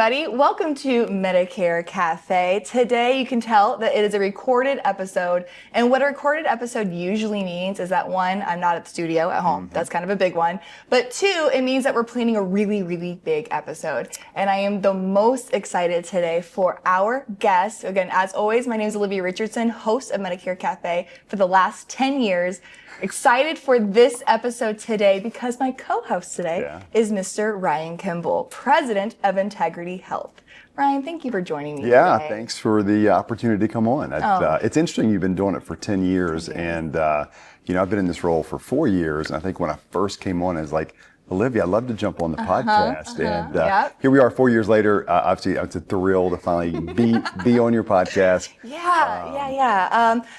everybody. Welcome to Medicare Cafe. Today, you can tell that it is a recorded episode. And what a recorded episode usually means is that one, I'm not at the studio at home. That's kind of a big one. But two, it means that we're planning a really, really big episode. And I am the most excited today for our guest. Again, as always, my name is Olivia Richardson, host of Medicare Cafe for the last 10 years. Excited for this episode today because my co-host today is Mr. Ryan Kimble, president of Integrity Health. Ryan, thank you for joining me today. Thanks for the opportunity to come on. It's interesting you've been doing it for 10 years, and I've been in this role for 4 years, and I think when I first came on, I was like, Olivia, I'd love to jump on the podcast. And here we are 4 years later. Obviously, it's a thrill to finally be on your podcast.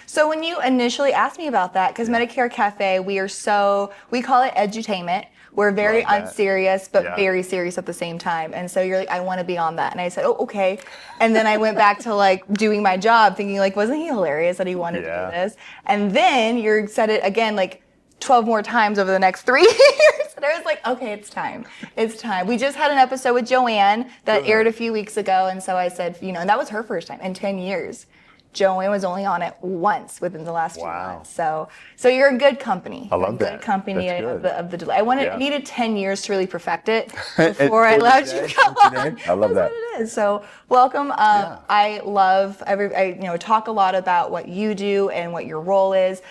So when you initially asked me about that, because Medicare Cafe, we call it edutainment. We're very unserious, but very serious at the same time. And so you're like, I want to be on that. And I said, oh, okay. And then I went back to doing my job thinking wasn't he hilarious that he wanted to do this? And then you said it again, 12 more times over the next 3 years. And I was like, okay, it's time. It's time. We just had an episode with Joanne that aired a few weeks ago. And so I said, and that was her first time in 10 years. Joanne was only on it once within the last 2 months. So you're in good company. I love that. Good company of the delay. I needed 10 years to really perfect it before I allowed you to come on. I love that. That's what it is. So welcome. I love I talk a lot about what you do and what your role is.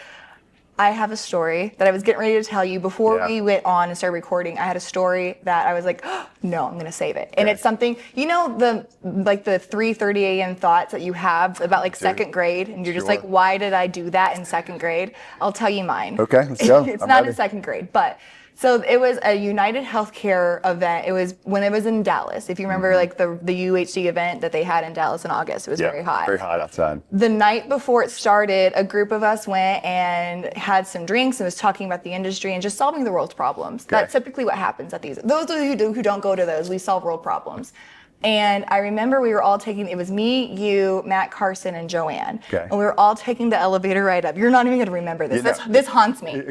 I have a story that I was getting ready to tell you before we went on and started recording. I had a story that I was like, oh, no, I'm going to save it. And it's something, the 3:30 a.m. thoughts that you have about second grade. And you're just like, why did I do that in second grade? I'll tell you mine. Okay, let's go. It's not in second grade, but so it was a United Healthcare event. It was when it was in Dallas. If you remember the UHC event that they had in Dallas in August, it was very hot. Very hot outside. The night before it started, a group of us went and had some drinks and was talking about the industry and just solving the world's problems. That's typically what happens at these. Those of you who don't go to those, we solve world problems. And I remember we were all taking, it was me, you, Matt Carson, and Joanne. And we were all taking the elevator ride up. You're not even going to remember this. This haunts me.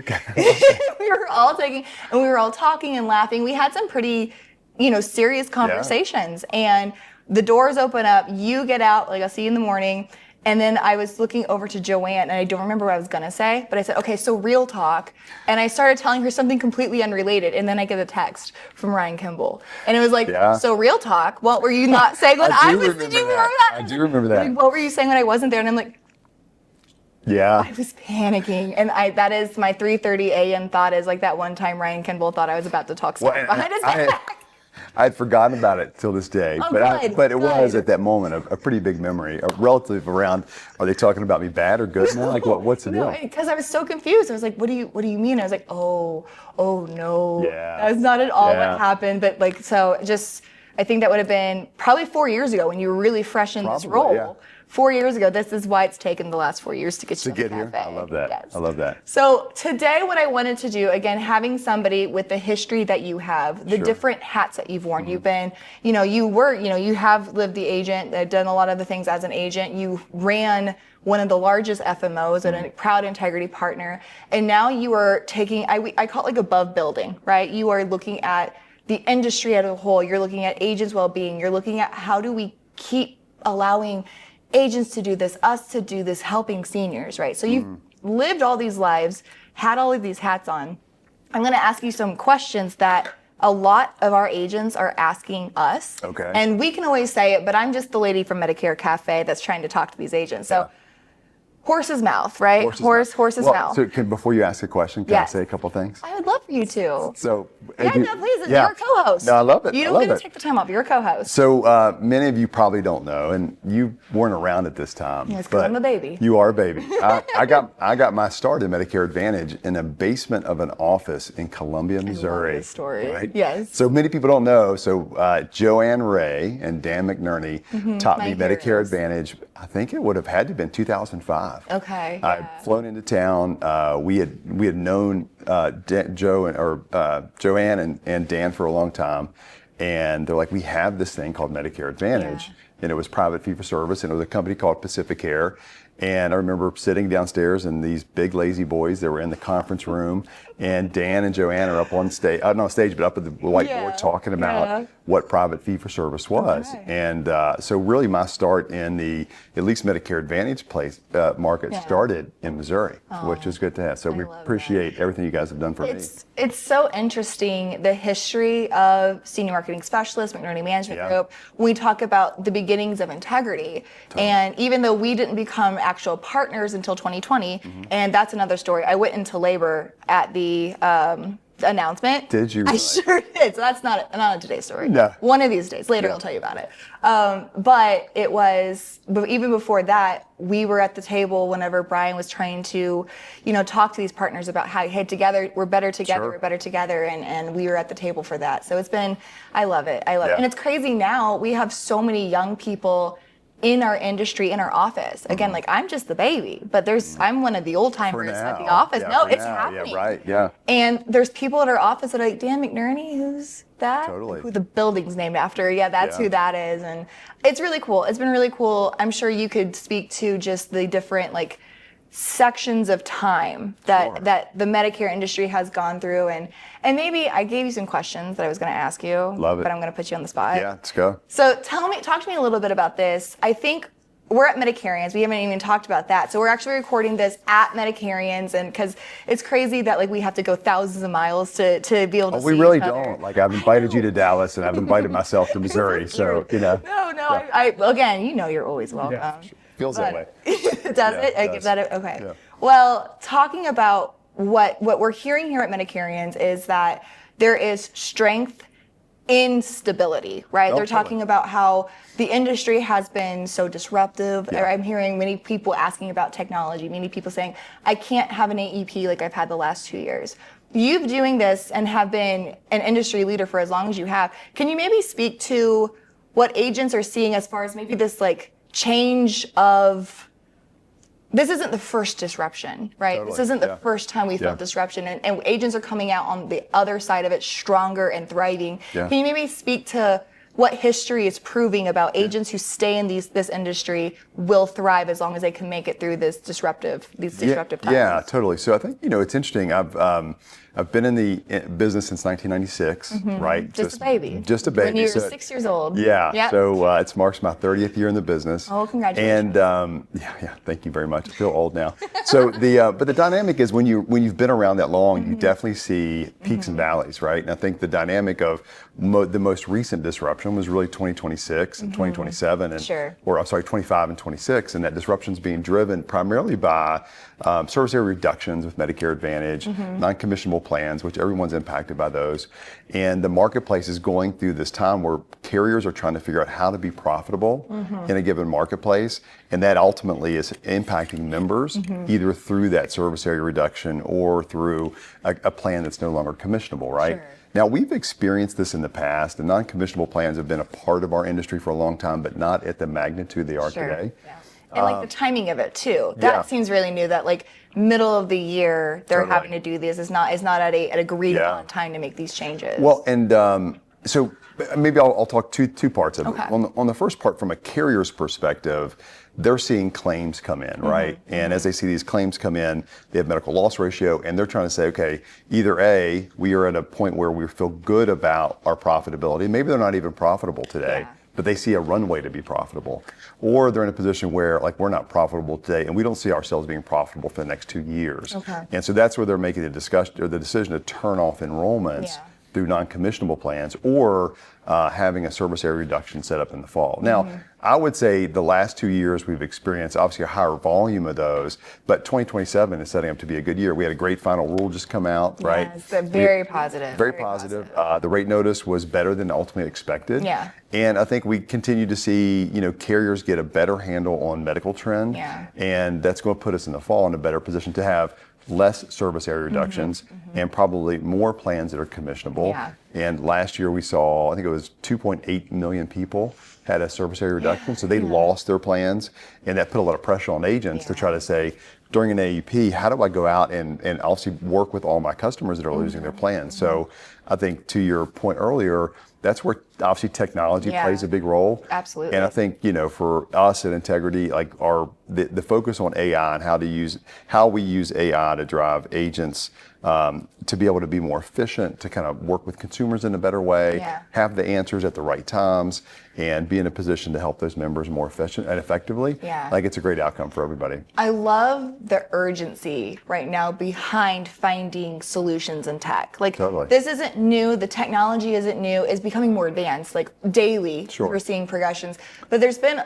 We were all taking, and we were all talking and laughing. We had some pretty, serious conversations. And the doors open up. You get out, I'll see you in the morning. And then I was looking over to Joanne, and I don't remember what I was going to say, but I said, okay, so real talk. And I started telling her something completely unrelated, and then I get a text from Ryan Kimble. And it was like, so real talk, what were you not saying when I was, did you remember that? I do remember that. What were you saying when I wasn't there? And I'm like, I was panicking. And that is my 3:30 a.m. thought is that one time Ryan Kimble thought I was about to talk smack behind his back. I had forgotten about it till this day, but it was at that moment a pretty big memory, relative around. Are they talking about me bad or good now? What's the deal? Because I was so confused. I was like, what do you mean? I was like, oh no, that was not at all what happened. But I think that would have been probably 4 years ago when you were really fresh in this role. 4 years ago, this is why it's taken the last 4 years to get you to the cafe. I love that. Yes. I love that. So today, what I wanted to do, again, having somebody with the history that you have, the different hats that you've worn. You've been, you have lived the agent, done a lot of the things as an agent. You ran one of the largest FMOs and a proud integrity partner. And now you are taking, I call it above building, right? You are looking at the industry as a whole. You're looking at agents' well-being. You're looking at how do we keep allowing agents to do this, us to do this, helping seniors, right? So you've lived all these lives, had all of these hats on. I'm going to ask you some questions that a lot of our agents are asking us. Okay. And we can always say it, but I'm just the lady from Medicare Cafe that's trying to talk to these agents. So horse's mouth, right? Horse's mouth. So before you ask a question, can I say a couple things? I would love for you to. So, please. You're a co-host. No, I love it. You don't get to take the time off. You're a co-host. So many of you probably don't know, and you weren't around at this time. Yes, because I'm a baby. You are a baby. I got my start in Medicare Advantage in a basement of an office in Columbia, Missouri. I love this story. Right? Yes. So many people don't know. So Joanne Ray and Dan McNerney taught me Medicare Advantage. I think it would have had to have been 2005. Okay. I'd flown into town. We had known Joanne and Dan for a long time, and they're like, we have this thing called Medicare Advantage, and it was private fee for service, and it was a company called Pacificare. And I remember sitting downstairs, and these big lazy boys that were in the conference room, and Dan and Joanne are up on stage, not on stage, but up at the whiteboard talking about what private fee-for-service was. Okay. And so really my start in the, at least Medicare Advantage market started in Missouri, which is good to have. So we appreciate everything you guys have done for me. It's so interesting, the history of senior marketing specialists, McNerney Management Group. We talk about the beginnings of integrity. And even though we didn't become actual partners until 2020, and that's another story. I went into labor at the announcement. Did you? I sure did. So that's not a today's story. No. One of these days. Later I'll tell you about it. But it was, but even before that, we were at the table whenever Brian was trying to, talk to these partners about how, hey, together, we're better together, we're better together. And we were at the table for that. So it's been, I love it. I love it. And it's crazy now, we have so many young people in our industry, in our office. Again, like I'm just the baby, but I'm one of the old timers at the office. No, it's happening. Yeah, right. Yeah. And there's people at our office that are like, Dan McNerney, who's that? Totally. Who the building's named after. Yeah, that's who that is. And it's really cool. It's been really cool. I'm sure you could speak to just the different sections of time that the Medicare industry has gone through. And maybe I gave you some questions that I was going to ask you. Love it. But I'm going to put you on the spot. Yeah, let's go. So talk to me a little bit about this. I think we're at Medicarians. We haven't even talked about that. So we're actually recording this at Medicarians, and because it's crazy that we have to go thousands of miles to be able to see we really each other. don't. I've invited you to Dallas, and I've invited myself to Missouri. So No. I again, you're always welcome. Yeah, feels that way. Does it? I give that okay. Yeah. Well, talking about what we're hearing here at Medicarians is that there is strength in stability, right? They're talking about how the industry has been so disruptive. I'm hearing many people asking about technology, many people saying, I can't have an AEP like I've had the last 2 years. You doing this and have been an industry leader for as long as you have, can you maybe speak to what agents are seeing as far as maybe this change of, this isn't the first disruption, right? Totally. This isn't the first time we felt disruption, and agents are coming out on the other side of it stronger and thriving. Can you maybe speak to what history is proving about agents who stay in this industry will thrive as long as they can make it through these disruptive times? Yeah, totally. So I think, it's interesting. I've been in the business since 1996, right? Just a baby. Just a baby. When you were 6 years old. Yeah. Yep. So it marks my 30th year in the business. Oh, congratulations. And thank you very much. I feel old now. So but the dynamic is when you've been around that long, you definitely see peaks and valleys, right? And I think the dynamic of the most recent disruption was really 2026 and 2027, and 25 and 26, and that disruption's being driven primarily by service area reductions with Medicare Advantage, non-commissionable plans, which everyone's impacted by those. And the marketplace is going through this time where carriers are trying to figure out how to be profitable in a given marketplace. And that ultimately is impacting members either through that service area reduction or through a plan that's no longer commissionable, right? Sure. Now, we've experienced this in the past. The non-commissionable plans have been a part of our industry for a long time, but not at the magnitude they are today. Yeah. And the timing of it too. That seems really new, that middle of the year they're having to do this. It's not at an agreed upon time to make these changes. Well, and so maybe I'll talk two parts of it. On the first part, from a carrier's perspective, they're seeing claims come in, right? And as they see these claims come in, they have medical loss ratio, and they're trying to say, okay, either A, we are at a point where we feel good about our profitability. Maybe they're not even profitable today, but they see a runway to be profitable. Or they're in a position where we're not profitable today, and we don't see ourselves being profitable for the next 2 years. And so that's where they're making the decision to turn off enrollments through non-commissionable plans, or having a service area reduction set up in the fall. Now, I would say the last 2 years we've experienced obviously a higher volume of those, but 2027 is setting up to be a good year. We had a great final rule just come out, right? Yes, very positive. Very positive. The rate notice was better than ultimately expected. Yeah. And I think we continue to see, carriers get a better handle on medical trend. Yeah. And that's going to put us in the fall in a better position to have less service area reductions and probably more plans that are commissionable. Yeah. And last year we saw, I think it was 2.8 million people had a service area reduction, so they lost their plans, and that put a lot of pressure on agents to try to say, during an AEP, how do I go out and obviously work with all my customers that are losing their plans? So I think to your point earlier, that's where obviously technology plays a big role. Absolutely. And I think, for us at Integrity, like the focus on AI and how we use AI to drive agents to be able to be more efficient, to kind of work with consumers in a better way, have the answers at the right times, and be in a position to help those members more efficient and effectively. Like, it's a great outcome for everybody. I love the urgency right now behind finding solutions in tech. Like, this isn't new. The technology isn't new. It's becoming more advanced. Like, daily, we're seeing progressions. But there's been,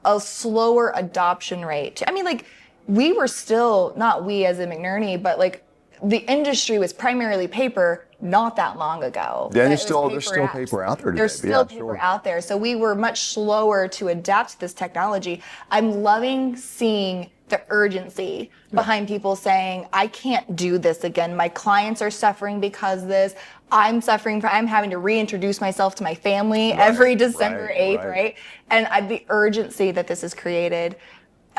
a slower adoption rate. I mean, like, we were still, not we as in McNerney, but like, the industry was primarily paper not that long ago. Yeah, there's still paper out there today. There's still paper out there. So we were much slower to adapt to this technology. I'm loving seeing the urgency behind people saying, I can't do this again. My clients are suffering because of this. I'm having to reintroduce myself to my family every December 8th, right? And the urgency that this has created.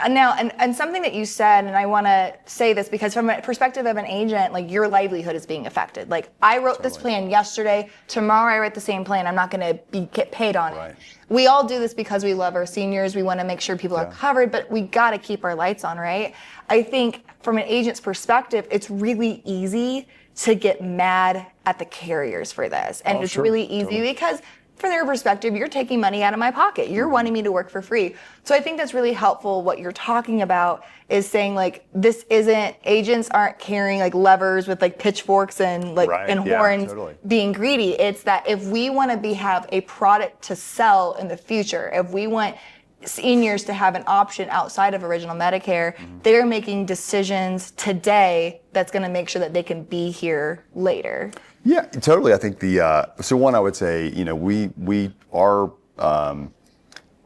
Now, and something that you said, and I want to say this because from a perspective of an agent, like, your livelihood is being affected. Like, I wrote this plan yesterday. Tomorrow I write the same plan. I'm not going to get paid on it. We all do this because we love our seniors. We want to make sure people are covered, but we got to keep our lights on, right? I think from an agent's perspective, it's really easy to get mad at the carriers for this. And it's really easy because from their perspective, you're taking money out of my pocket. You're wanting me to work for free. So I think that's really helpful. What you're talking about is saying, like, agents aren't carrying like levers with like pitchforks and like and horns being greedy. It's that if we want to have a product to sell in the future, if we want seniors to have an option outside of original Medicare, they're making decisions today that's going to make sure that they can be here later. Yeah, totally. I think so one, I would say,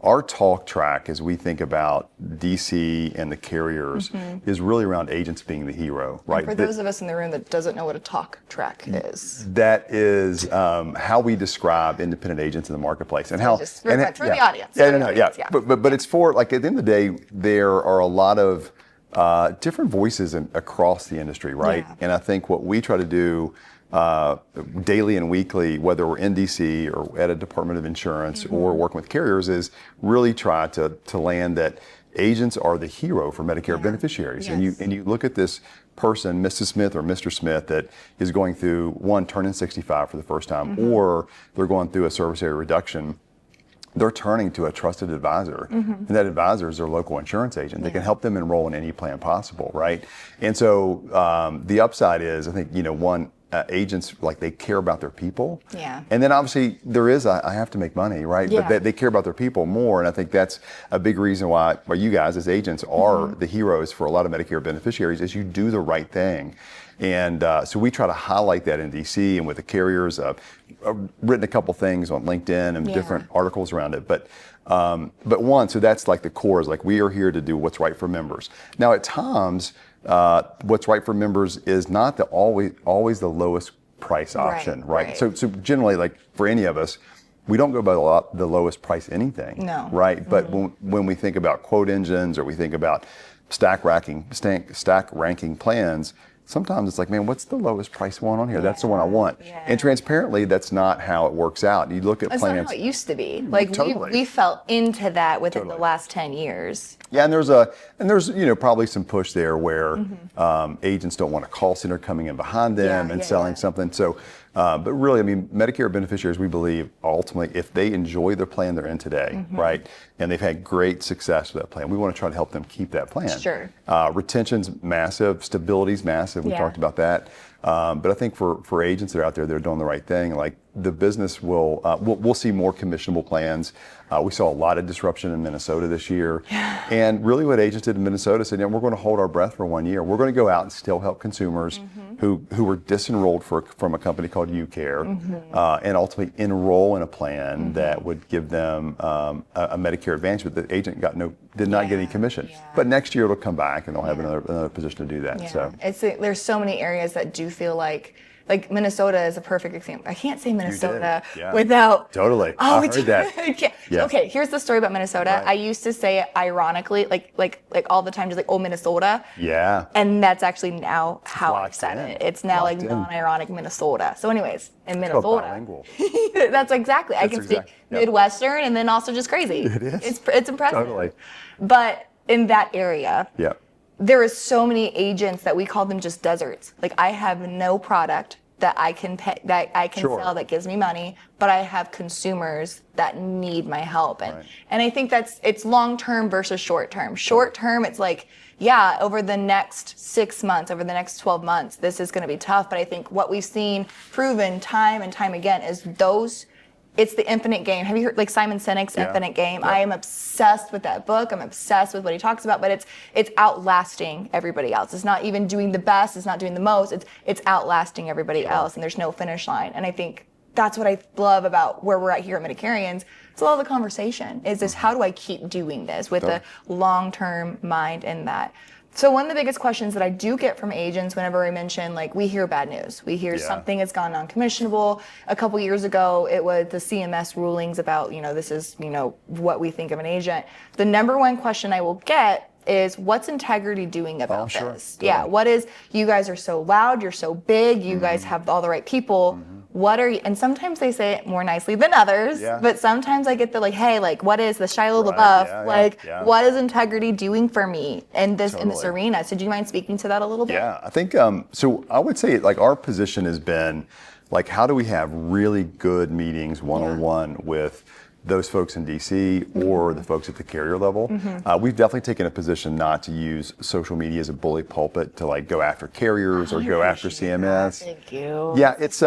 our talk track as we think about DC and the carriers is really around agents being the hero, right? And for those of us in the room that doesn't know what a talk track is. That is how we describe independent agents in the marketplace, and how just for the audience. But it's for, like, at the end of the day, there are a lot of different voices across the industry, right? And I think what we try to do daily and weekly, whether we're in DC or at a Department of Insurance or working with carriers, is really try to land that agents are the hero for Medicare beneficiaries. And you look at this person, Mrs. Smith or Mr. Smith, that is going through turning 65 for the first time, or they're going through a service area reduction. They're turning to a trusted advisor, and that advisor is their local insurance agent. They can help them enroll in any plan possible, right? And so the upside is, I think, one, agents, like, they care about their people. And then obviously there is I have to make money, right? But they care about their people more, and I think that's a big reason why you guys as agents are the heroes for a lot of Medicare beneficiaries, is you do the right thing. And so we try to highlight that in DC and with the carriers. I've written a couple things on LinkedIn and different articles around it. But one, so that's like the core, is like, we are here to do what's right for members. Now, at times, what's right for members is not always the lowest price option, right? So generally, like, for any of us, we don't go by the lowest price anything, right? But when we think about quote engines, or we think about stack ranking plans, sometimes it's like, man, what's the lowest price one on here? That's the one I want. And transparently, that's not how it works out. You look at plans. That's not how it used to be. Like, we fell into that within the last 10 years. Yeah, and there's probably some push there where agents don't want a call center coming in behind them and selling something. So, but really, I mean, Medicare beneficiaries, we believe, ultimately, if they enjoy the plan they're in today, right, and they've had great success with that plan, we want to try to help them keep that plan. Retention's massive, stability's massive. We talked about that. But I think for agents that are out there that are doing the right thing, like, the business we'll see more commissionable plans. We saw a lot of disruption in Minnesota this year. And really what agents did in Minnesota said, we're going to hold our breath for 1 year. We're going to go out and still help consumers who were disenrolled from a company called UCare, and ultimately enroll in a plan that would give them a Medicare Advantage, but the agent did not get any commission. But next year it'll come back and they'll have another position to do that. So there's so many areas that do feel like like Minnesota is a perfect example. I can't say Minnesota Yeah. without. Totally. Oh, I heard that. Yeah. Okay, here's the story about Minnesota. Right. I used to say it ironically, like all the time, just like, oh, Minnesota. Yeah. And that's actually now how I locked said in. it. It's now Locked like in. non-ironic Minnesota. So anyways, in It's called Minnesota. bilingual. That's exactly. I can speak Midwestern and then also just crazy. It is. It's impressive. Totally. But in that area, Yeah. there is so many agents that we call them just deserts. Like I have no product that I can pay, that I can sell that gives me money, but I have consumers that need my help. And I think it's long term versus short term. Short term, it's like, yeah, over the next 6 months, over the next 12 months, this is going to be tough. But I think what we've seen proven time and time again is it's the infinite game. Have you heard like Simon Sinek's Infinite Game? I am obsessed with that book. I'm obsessed with what he talks about, but it's outlasting everybody else. It's not even doing the best, it's not doing the most, it's outlasting everybody else, and there's no finish line. And I think that's what I love about where we're at here at Medicarians. It's a lot of the conversation is this, how do I keep doing this with a long-term mind in that? So one of the biggest questions that I do get from agents whenever I mention, like, we hear bad news. We hear something has gone non-commissionable. A couple years ago, it was the CMS rulings about, this is, what we think of an agent. The number one question I will get is, what's integrity doing about this? Yeah, what is, you guys are so loud, you're so big, you guys have all the right people. What are you, and sometimes they say it more nicely than others, but sometimes I get the like, hey, like, what is the Shia LaBeouf, what is integrity doing for me in this arena? So do you mind speaking to that a little bit? Yeah, I think, so I would say like our position has been like, how do we have really good meetings one-on-one with those folks in DC or the folks at the carrier level. We've definitely taken a position not to use social media as a bully pulpit to like go after carriers or go after CMS. Thank you. Yeah, it's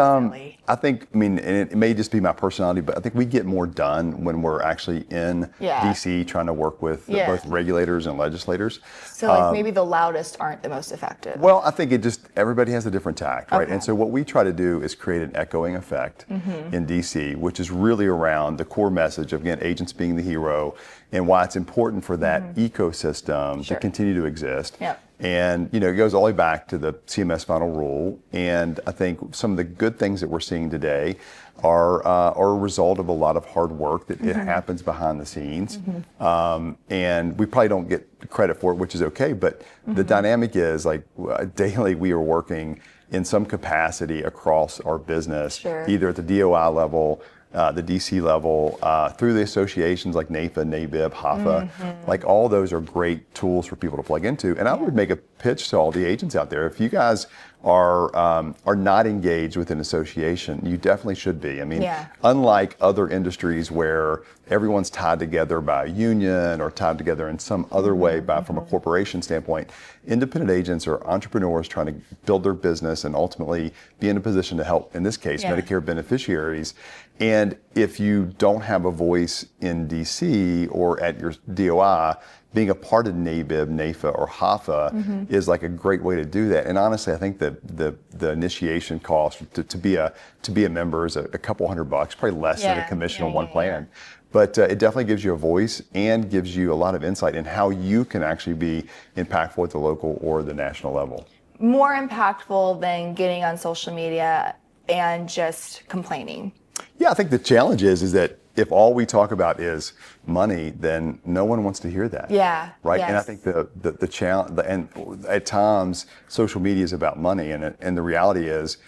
I think, and it may just be my personality, but I think we get more done when we're actually in DC trying to work with both regulators and legislators. So like maybe the loudest aren't the most effective. Well, I think everybody has a different tact, right? And so what we try to do is create an echoing effect in DC, which is really around the core message of, again, agents being the hero and why it's important for that ecosystem to continue to exist. And, it goes all the way back to the CMS final rule. And I think some of the good things that we're seeing today are a result of a lot of hard work that it happens behind the scenes. And we probably don't get credit for it, which is okay. But the dynamic is like daily we are working in some capacity across our business, either at the DOI level, the DC level, through the associations like NAFA, NABIB, HAFA, like all those are great tools for people to plug into. And I would make a pitch to all the agents out there. If you guys are not engaged with an association, you definitely should be. I mean, unlike other industries where everyone's tied together by a union or tied together in some other way from a corporation standpoint, independent agents are entrepreneurs trying to build their business and ultimately be in a position to help, in this case, Medicare beneficiaries. And if you don't have a voice in DC or at your DOI, being a part of NABIB, NAFA, or HAFA is like a great way to do that. And honestly, I think the initiation cost to be a member is a couple $100, probably less than a commission on one plan. But it definitely gives you a voice and gives you a lot of insight in how you can actually be impactful at the local or the national level. More impactful than getting on social media and just complaining. Yeah, I think the challenge is that if all we talk about is money, then no one wants to hear that. Yeah. Right. Yes. And I think the challenge, and at times social media is about money, and the reality is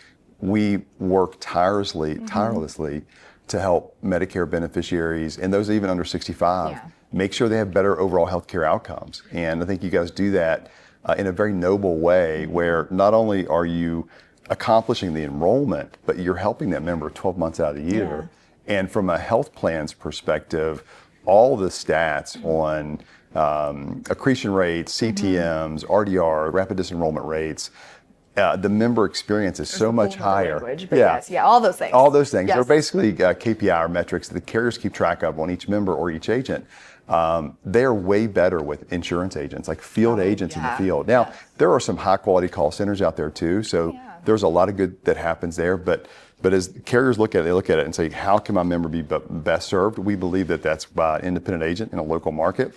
we work tirelessly to help Medicare beneficiaries and those even under 65 make sure they have better overall healthcare outcomes. And I think you guys do that in a very noble way, where not only are you accomplishing the enrollment, but you're helping that member 12 months out of the year. And from a health plan's perspective, all the stats on accretion rates, CTMs, RDR, rapid disenrollment rates, the member experience is so much higher. All those things. All those things. They're basically KPI or metrics that the carriers keep track of on each member or each agent. They're way better with insurance agents, like field agents in the field. Now, there are some high quality call centers out there too, so there's a lot of good that happens there. But as carriers look at it, they look at it and say, how can my member be best served? We believe that that's by an independent agent in a local market.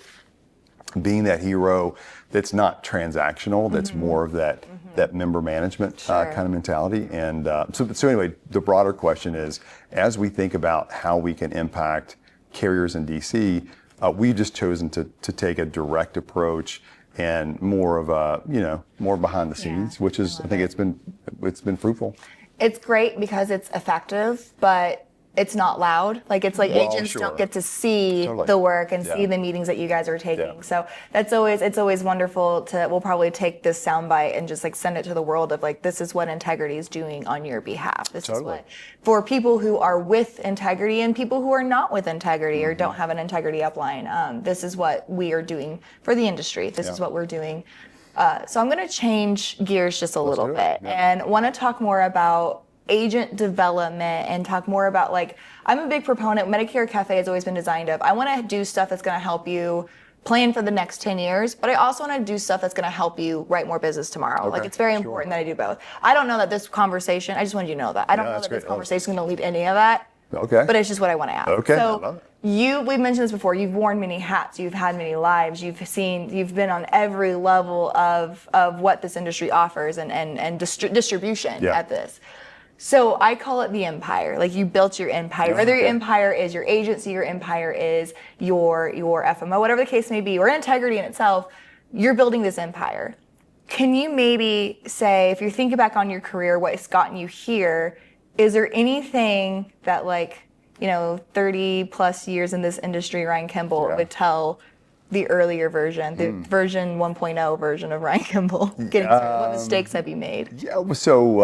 being that hero that's not transactional, that's more of that member management kind of mentality. And so anyway, the broader question is, as we think about how we can impact carriers in DC, we've just chosen to take a direct approach and more of a, more behind the scenes, which is, I think it's been fruitful. It's great because it's effective, but it's not loud. Like it's like agents don't get to see the work and see the meetings that you guys are taking. Yeah. So it's always wonderful we'll probably take this soundbite and just like send it to the world of like, this is what Integrity is doing on your behalf. This is what, for people who are with Integrity and people who are not with Integrity or don't have an Integrity upline, this is what we are doing for the industry. This is what we're doing. So I'm going to change gears just a little bit and want to talk more about agent development and talk more about like, I'm a big proponent, Medicare Cafe has always been designed of, I want to do stuff that's going to help you plan for the next 10 years, but I also want to do stuff that's going to help you write more business tomorrow. Like it's very important that I do both. I don't know that this conversation, I just wanted you to know that. I don't know that this conversation is going to lead any of that. Okay. But it's just what I want to ask. Okay. So we've mentioned this before, you've worn many hats, you've had many lives, you've been on every level of what this industry offers and distribution at this. So I call it the empire. Like you built your empire. Whether your empire is your agency, your empire is your FMO, whatever the case may be, or Integrity in itself, you're building this empire. Can you maybe say, if you're thinking back on your career, what has gotten you here, is there anything that 30 plus years in this industry, Ryan Kimble would tell the earlier version, the version 1.0 version of Ryan Kimble? Getting started, what mistakes have you made? Yeah, so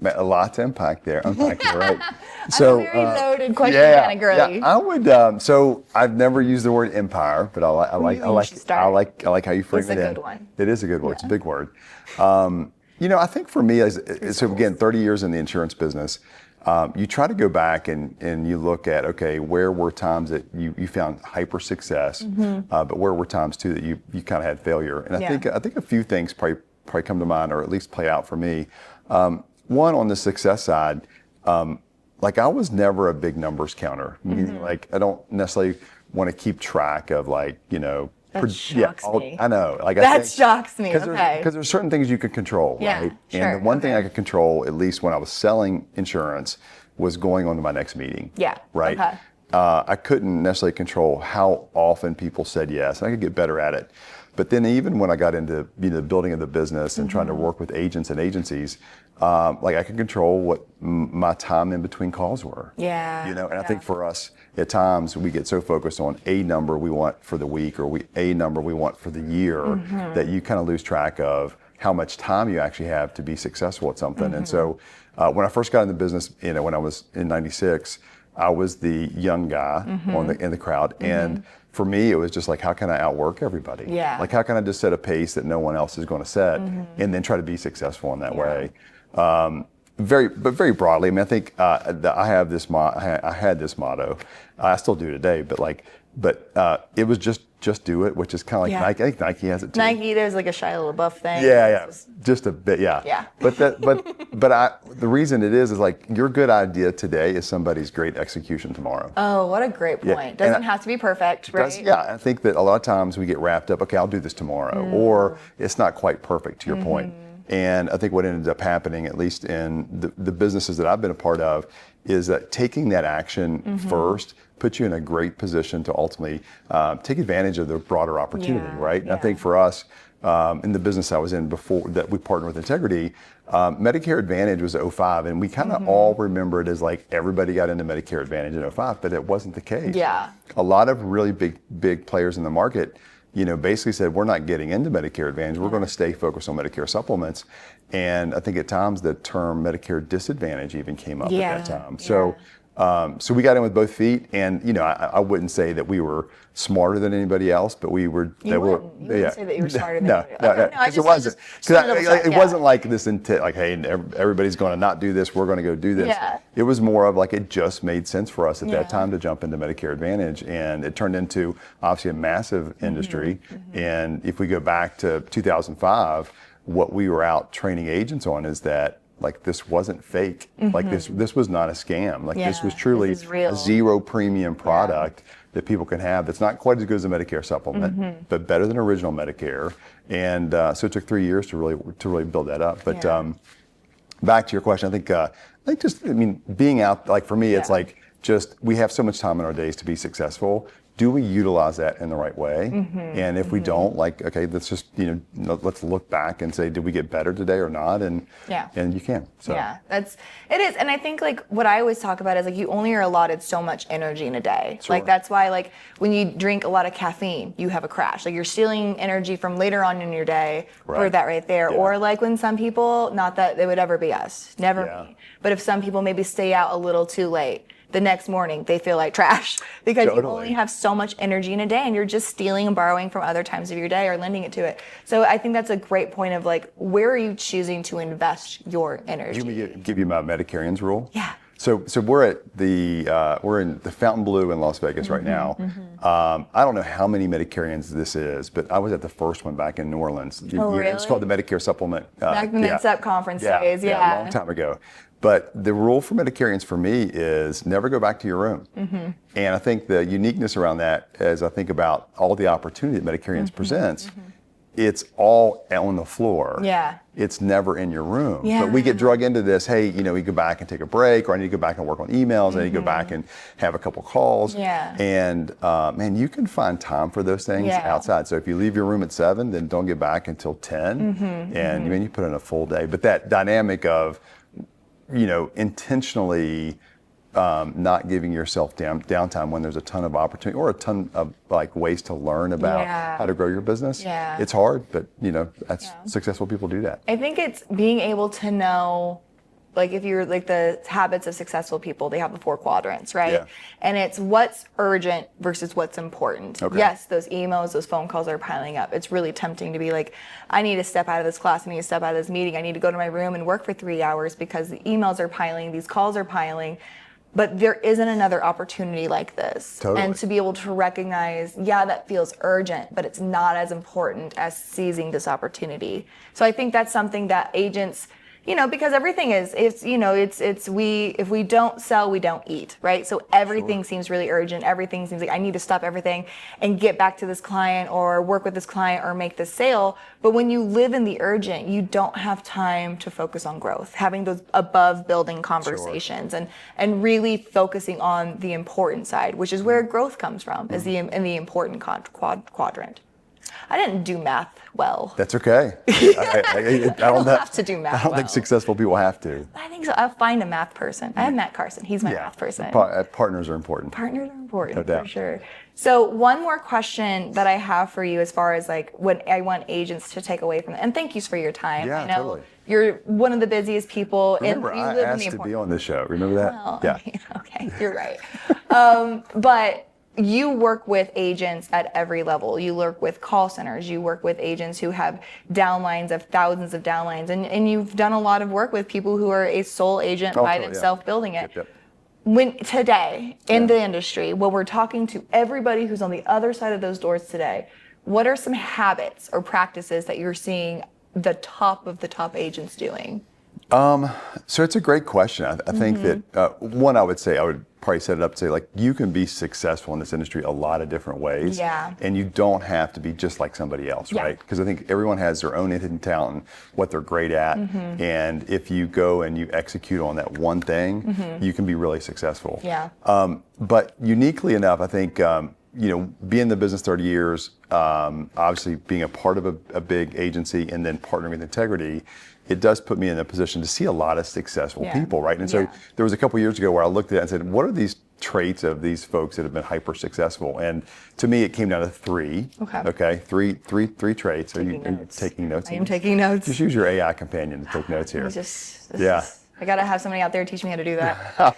a lot to unpack there, right? So a very loaded question, kind of girly. Yeah, I would. So I've never used the word empire, but I like how you frame it. It's a good one. It is a good word. It's a big word. I think for me, so again, 30 years in the insurance business. You try to go back and you look at, okay, where were times that you found hyper success, but where were times too that you kind of had failure? And I think a few things probably come to mind, or at least play out for me. One, on the success side, like I was never a big numbers counter. Meaning, like I don't necessarily want to keep track of That shocks me. I know. Shocks me. Because there's certain things you can control, right? Sure. And the one thing I could control, at least when I was selling insurance, was going on to my next meeting. Yeah. Right? Okay. I couldn't necessarily control how often people said yes. I could get better at it. But then even when I got into the building of the business and trying to work with agents and agencies, I could control what my time in between calls were. Yeah. And I think for us, at times we get so focused on a number we want for the week or a number we want for the year that you kind of lose track of how much time you actually have to be successful at something. And so when I first got in the business, when I was in '96, I was the young guy in the crowd. And for me, it was just like, how can I outwork everybody? Yeah. Like, how can I just set a pace that no one else is going to set and then try to be successful in that way? Very broadly, I mean, I think I have this. I had this motto. I still do today, but it was just do it, which is kind of like Nike. I think Nike has it too. Nike, there's like a Shia LaBeouf thing. Yeah, just a bit. Yeah. But the reason it is like your good idea today is somebody's great execution tomorrow. Oh, what a great point. Doesn't have to be perfect, right? I think that a lot of times we get wrapped up. Okay, I'll do this tomorrow, or it's not quite perfect. To your point. And I think what ended up happening, at least in the businesses that I've been a part of, is that taking that action first puts you in a great position to ultimately take advantage of the broader opportunity, right? And I think for us, in the business I was in before that we partnered with Integrity, Medicare Advantage was 05, and we kind of all remember it as like everybody got into Medicare Advantage in 05, but it wasn't the case. Yeah. A lot of really big players in the market basically said, we're not getting into Medicare Advantage. We're going to stay focused on Medicare supplements. And I think at times the term Medicare Disadvantage even came up at that time. So we got in with both feet, and I wouldn't say that we were smarter than anybody else, but we were. You wouldn't say that you were smarter than anybody else. No, it wasn't. It wasn't like this intent, like, hey, everybody's going to not do this. We're going to go do this. Yeah. It was more of like it just made sense for us at that time to jump into Medicare Advantage, and it turned into obviously a massive industry. And if we go back to 2005, what we were out training agents on is that, like, this wasn't fake. Like this was not a scam. Like this was truly a zero premium product that people can have that's not quite as good as a Medicare supplement, but better than original Medicare. And so it took 3 years to really build that up. But back to your question, I think just, I mean, being out, like for me, it's like just, we have so much time in our days to be successful. Do we utilize that in the right way? And if we don't, like, okay, let's just, let's look back and say, did we get better today or not? And you can. So. Yeah, it is. And I think like what I always talk about is like you only are allotted so much energy in a day. Sure. Like that's why like when you drink a lot of caffeine, you have a crash. Like you're stealing energy from later on in your day for that right there. Or like when some people, not that it would ever be us, never me, but if some people maybe stay out a little too late, the next morning they feel like trash because you only have so much energy in a day and you're just stealing and borrowing from other times of your day or lending it to it. So I think that's a great point of like, where are you choosing to invest your energy? Let me give you my Medicarians rule. Yeah. So we're at we're in the Fontainebleau in Las Vegas right now. I don't know how many Medicarians this is, but I was at the first one back in New Orleans. Really? It's called the Medicare Supplement. Back in the NSEP conference days, a long time ago. But the rule for Medicarians for me is never go back to your room. And I think the uniqueness around that, as I think about all the opportunity that Medicarians presents, it's all on the floor. Yeah. It's never in your room. Yeah. But we get drug into this, hey, we go back and take a break, or I need to go back and work on emails, I need to go back and have a couple calls. Yeah. And man, you can find time for those things outside. So if you leave your room at 7, then don't get back until 10. And you put in a full day. But that dynamic of, intentionally not giving yourself downtime when there's a ton of opportunity or a ton of like ways to learn about how to grow your business. It's hard, but that's successful people do that. I think it's being able to know, like if you're like the habits of successful people, they have the 4 quadrants, right? Yeah. And it's what's urgent versus what's important. Okay. Yes, those emails, those phone calls are piling up. It's really tempting to be like, I need to step out of this class, I need to step out of this meeting, I need to go to my room and work for 3 hours because the emails are piling, these calls are piling. But there isn't another opportunity like this. Totally. And to be able to recognize, that feels urgent, but it's not as important as seizing this opportunity. So I think that's something that agents, because everything is, if we don't sell, we don't eat, right? So everything seems really urgent. Everything seems like I need to stop everything and get back to this client or work with this client or make this sale. But when you live in the urgent, you don't have time to focus on growth, having those above building conversations and really focusing on the important side, which is where growth comes from, is in the important quadrant. I didn't do math well. That's okay. I don't have to do math I don't think successful people have to. I think so. I'll find a math person. I have Matt Carson. He's my math person. Partners are important. Partners are important, No doubt. for sure. So one more question that I have for you as far as like what I want agents to take away from it. And thank you for your time. Yeah, I know totally. You're one of the busiest people. Remember, and you I live asked in the to be on this show. Remember that? Well, yeah. Okay, you're right. But you work with agents at every level. You work with call centers. You work with agents who have downlines of thousands of downlines. And you've done a lot of work with people who are a sole agent by themselves building it. Yep. When today in the industry, when we're talking to everybody who's on the other side of those doors today, what are some habits or practices that you're seeing the top of the top agents doing? So it's a great question. I think that one, I would probably set it up to say, like, you can be successful in this industry a lot of different ways. Yeah. And you don't have to be just like somebody else, right? Because I think everyone has their own hidden talent and what they're great at. And if you go and you execute on that one thing, you can be really successful. Yeah. But uniquely enough, I think, being in the business 30 years, obviously being a part of a big agency and then partnering with integrity, it does put me in a position to see a lot of successful people, right? And so there was a couple years ago where I looked at it and said, what are these traits of these folks that have been hyper successful? And to me, it came down to 3. Okay. Three traits. Are you taking notes? I am taking notes. Just use your AI companion to take notes here. I gotta have somebody out there teach me how to do that.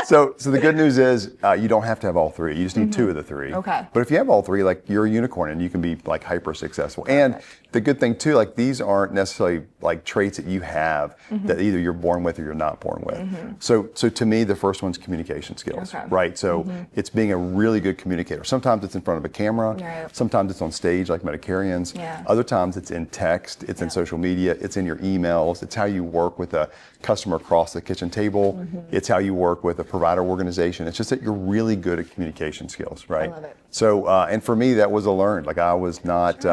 So the good news is you don't have to have all 3. You just need 2 of the 3. Okay. But if you have all 3, like, you're a unicorn and you can be like hyper successful. And the good thing too, like, these aren't necessarily like traits that you have that either you're born with or you're not born with. So to me, the first one's communication skills, right? So it's being a really good communicator. Sometimes it's in front of a camera. Sometimes it's on stage like Medicarians. Other times it's in text. It's in social media. It's in your emails. It's how you work with a customer across the kitchen table. It's how you work with a provider organization. It's just that you're really good at communication skills, right? I love it. So, and for me, that was a learned. Like I was not,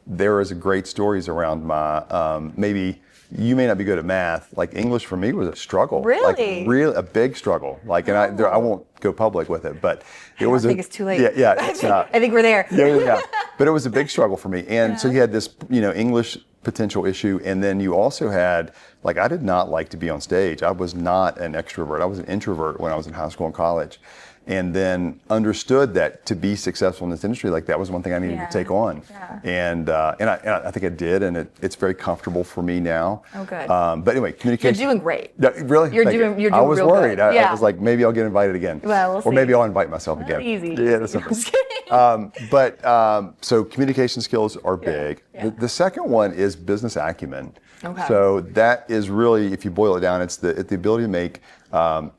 there is great stories around my, maybe you may not be good at math. Like English for me was a struggle. Really? Like really a big struggle. Like, and I won't go public with it, but it was I think it's too late. Yeah, it's not. I think we're there. Yeah. But it was a big struggle for me. And so you had this, English potential issue. And then you also had, like, I did not like to be on stage. I was not an extrovert. I was an introvert when I was in high school and college. And then understood that to be successful in this industry, like that was one thing I needed to take on. Yeah. And I think I did, and it's very comfortable for me now. Oh, good. But anyway, communication. You're doing great. Yeah, really? You're Thank you. doing I was real worried. good. I was like, maybe I'll get invited again. Well, we'll or maybe see. I'll invite myself again. Easy. Yeah, that's I'm just kidding. So communication skills are big. Yeah. The second one is business acumen. Okay. So that is really, if you boil it down, it's the ability to make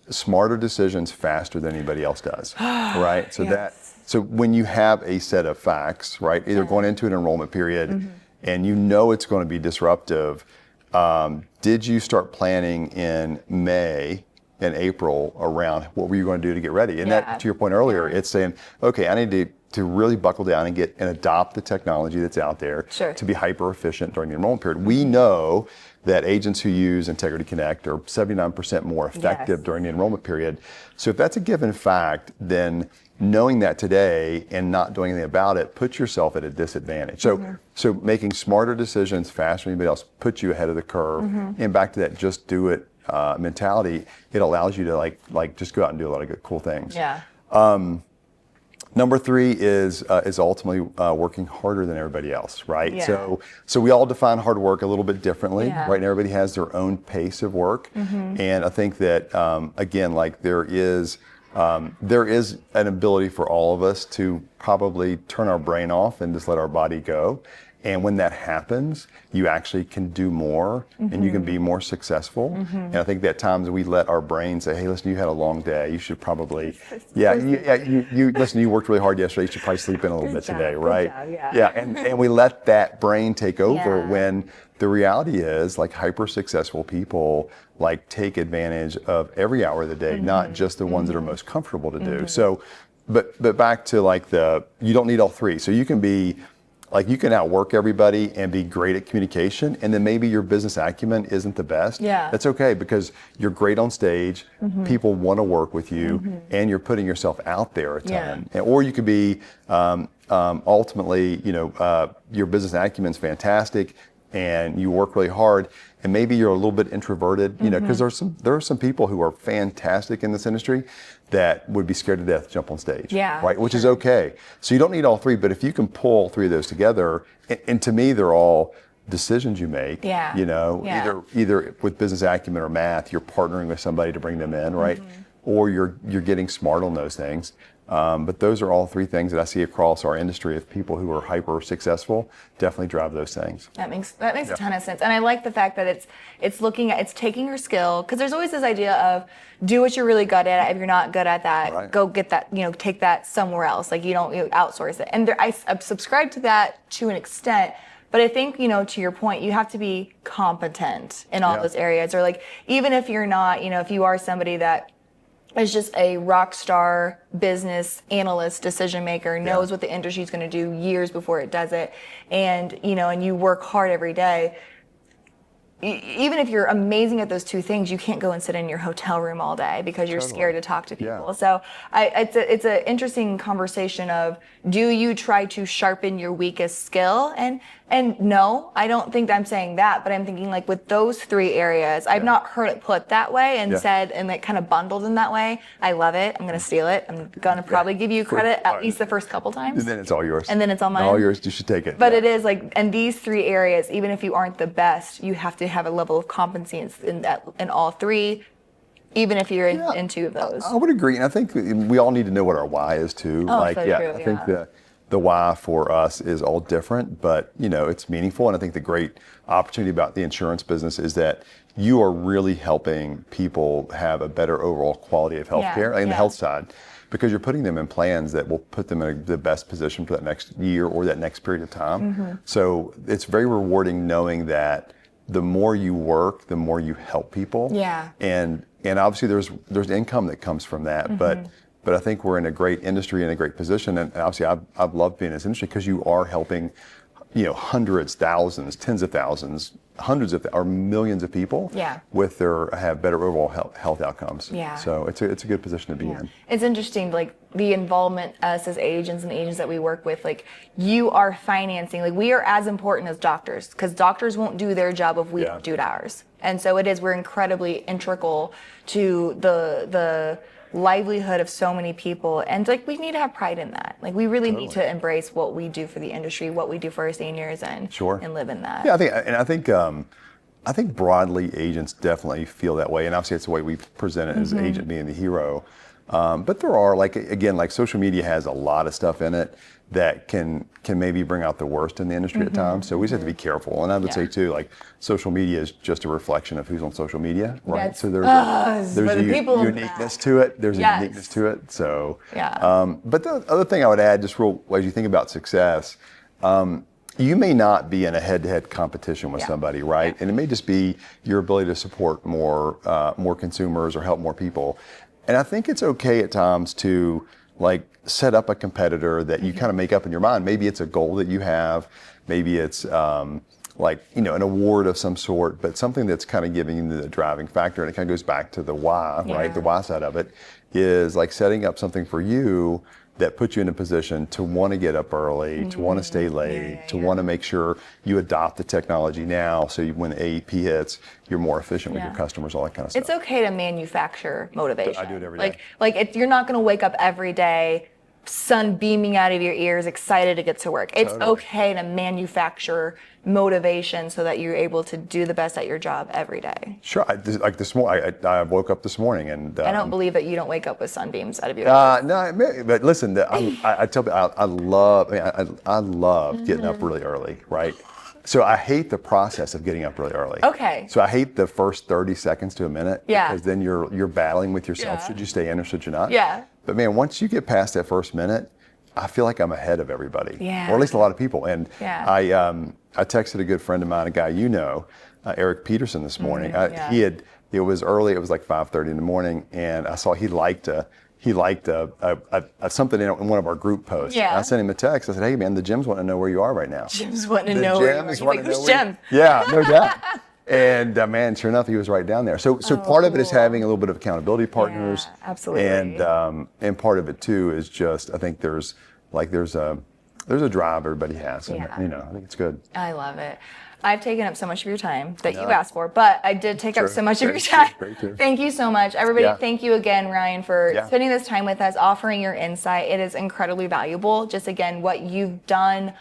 smarter decisions faster than anybody else does, right? So so when you have a set of facts, right, either going into an enrollment period and you know it's going to be disruptive, did you start planning in May and April around what were you going to do to get ready? And that, to your point earlier, it's saying, okay, I need to really buckle down and adopt the technology that's out there to be hyper efficient during the enrollment period. We know that agents who use Integrity Connect are 79% more effective during the enrollment period. So if that's a given fact, then knowing that today and not doing anything about it puts yourself at a disadvantage. So making smarter decisions faster than anybody else puts you ahead of the curve. And back to that just do it mentality, it allows you to like just go out and do a lot of good, cool things. Yeah. Number 3 is ultimately working harder than everybody else, right? Yeah. So we all define hard work a little bit differently, right? And everybody has their own pace of work. And I think that again, like there is an ability for all of us to probably turn our brain off and just let our body go. And when that happens, you actually can do more and you can be more successful. And I think that times we let our brain say, hey, listen, you had a long day. You should probably, listen, you worked really hard yesterday. You should probably sleep in a little bit today, right? And we let that brain take over when the reality is like hyper successful people like take advantage of every hour of the day, not just the ones that are most comfortable to do. So, but back to like you don't need all 3. So you can be, like you can outwork everybody and be great at communication, and then maybe your business acumen isn't the best. That's okay because you're great on stage, people want to work with you, and you're putting yourself out there a ton. Or you could be ultimately, your business acumen's fantastic, and you work really hard, and maybe you're a little bit introverted, because there are some people who are fantastic in this industry that would be scared to death to jump on stage, right? Which is okay. So you don't need all 3, but if you can pull 3 of those together, and to me, they're all decisions you make, either with business acumen or math, you're partnering with somebody to bring them in, right? Or you're getting smart on those things. But those are all 3 things that I see across our industry of people who are hyper successful definitely drive those things. That makes a ton of sense. And I like the fact that it's taking your skill, because there's always this idea of do what you're really good at. If you're not good at that, go get that, take that somewhere else. Like you outsource it. And I subscribe to that to an extent. But I think, to your point, you have to be competent in all those areas. Or like, even if you're not, if you are somebody that is just a rock star business analyst, decision maker, knows what the industry is going to do years before it does it, and and you work hard every day. Even if you're amazing at those 2 things, you can't go and sit in your hotel room all day because you're scared to talk to people. So it's an interesting conversation of, do you try to sharpen your weakest skill? And no, I don't think I'm saying that, but I'm thinking like with those 3 areas, I've not heard it put that way and said, and like kind of bundled in that way. I love it. I'm going to steal it. I'm going to probably give you credit at least the first couple times. And then it's all yours. And then it's all mine. All yours. You should take it. But it is like, and these 3 areas, even if you aren't the best, you have to have a level of competency in all 3, even if you're in 2 of those. I would agree. And I think we all need to know what our why is too. I think the why for us is all different, but it's meaningful. And I think the great opportunity about the insurance business is that you are really helping people have a better overall quality of healthcare and the health side, because you're putting them in plans that will put them in the best position for that next year or that next period of time. So it's very rewarding knowing that the more you work, the more you help people. Yeah. And obviously there's income that comes from that, but I think we're in a great industry and a great position. And obviously I've loved being in this industry because you are helping, hundreds, thousands, tens of thousands, hundreds of or millions of people with have better overall health outcomes. Yeah. So it's a good position to be in. It's interesting, like the involvement us as agents and the agents that we work with, like you are financing, like we are as important as doctors, because doctors won't do their job if we don't do ours. And so we're incredibly integral to the livelihood of so many people, and like we need to have pride in that. Like we really need to embrace what we do for the industry, what we do for our seniors, and live in that. Yeah, I think broadly agents definitely feel that way, and obviously it's the way we present it as agent being the hero. But there are like social media has a lot of stuff in it that can maybe bring out the worst in the industry at times. So we just have to be careful. And I would say too, like social media is just a reflection of who's on social media, right? So there's a uniqueness to it. There's a uniqueness to it. So but the other thing I would add, just as you think about success, you may not be in a head-to-head competition with somebody, right? And it may just be your ability to support more consumers or help more people. And I think it's okay at times to like set up a competitor that you kind of make up in your mind. Maybe it's a goal that you have. Maybe it's an award of some sort, but something that's kind of giving you the driving factor. And it kind of goes back to the why, right? The why side of it is like setting up something for you that puts you in a position to want to get up early, to want to stay late, to want to make sure you adopt the technology now, so when the AEP hits, you're more efficient with your customers, all that kind of stuff. It's okay to manufacture motivation. I do it every day. Like you're not going to wake up every day, sun beaming out of your ears, excited to get to work. It's okay to manufacture motivation so that you're able to do the best at your job every day. Sure. Like this morning, I woke up this morning and I don't believe that you don't wake up with sunbeams out of your ears. No, but listen, I tell you, I love getting up really early, right? So I hate the process of getting up really early. Okay. So I hate the first 30 seconds to a minute. Yeah. Because then you're battling with yourself. Should you stay in or should you not? Yeah. But man, once you get past that first minute, I feel like I'm ahead of everybody. Yeah. Or at least a lot of people. And I texted a good friend of mine, a guy Eric Peterson, this morning. It was early. It was like 5:30 in the morning, and I saw he liked something in one of our group posts. Yeah. I sent him a text. I said, "Hey man, the gyms want to know where you are right now." Gyms want to know where you are. He's like, "Who's Jim?" Yeah, no doubt. And man, sure enough, he was right down there. So part of it is having a little bit of accountability partners. Yeah, absolutely. And part of it too is just, I think there's a drive everybody has, and I think it's good. I love it. I've taken up so much of your time that you asked for, but I did take up so much of your time. Thank you so much. Everybody, thank you again, Ryan, for spending this time with us, offering your insight. It is incredibly valuable. Just again, what you've done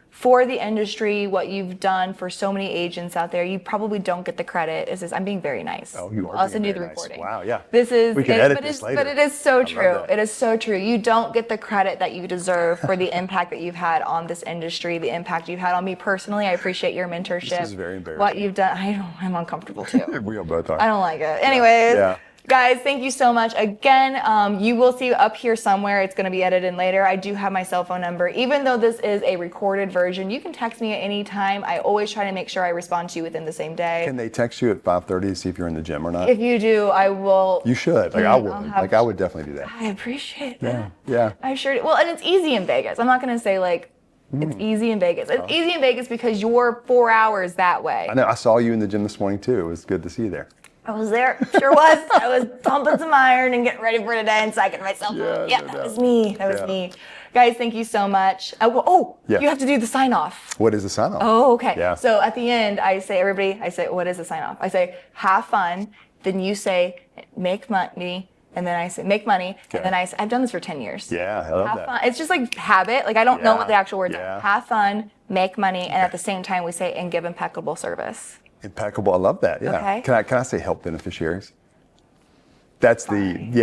for the industry, what you've done for so many agents out there, you probably don't get the credit. I'm being very nice. Oh, you are. I'll send you the nice. recording. Wow, yeah. We can edit this later. But it is so true. It is so true. You don't get the credit that you deserve for the impact that you've had on this industry, the impact you've had on me personally. I appreciate your mentorship. This is very embarrassing. What you've done. I'm uncomfortable too. We all both are. I don't like it. Anyways. Guys, thank you so much. Again, you will see up here somewhere. It's going to be edited in later. I do have my cell phone number. Even though this is a recorded version, you can text me at any time. I always try to make sure I respond to you within the same day. Can they text you at 5:30 to see if you're in the gym or not? If you do, I will. You should. I would. I would definitely do that. I appreciate that. Yeah. I sure do. Well, and it's easy in Vegas. I'm not going to say it's easy in Vegas. It's easy in Vegas because you're 4 hours that way. I know. I saw you in the gym this morning too. It was good to see you there. I was there. Sure was. I was pumping some iron and getting ready for today and psyching myself up. Yeah, that was me. That was me. Guys, thank you so much. You have to do the sign off. What is the sign off? Oh, okay. Yeah. So at the end, I say, what is the sign off? I say, have fun. Then you say, make money. And then I say, make money. Okay. And then I say, I've done this for 10 years. Yeah, I love have that. Fun. It's just like habit. Like I don't know what the actual words are. Have fun, make money. And at the same time, we say, and give impeccable service. Impeccable. I love that. Yeah. Okay. Can I say help beneficiaries? That's Fine.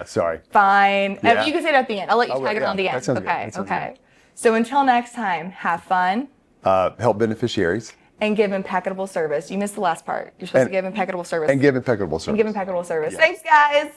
Sorry. Fine. Yeah. You can say it at the end. I'll let you tag it on the end. Okay. Good. So until next time, have fun. Help beneficiaries. And give impeccable service. You missed the last part. You're supposed to give impeccable service. And give impeccable service. Thanks, guys.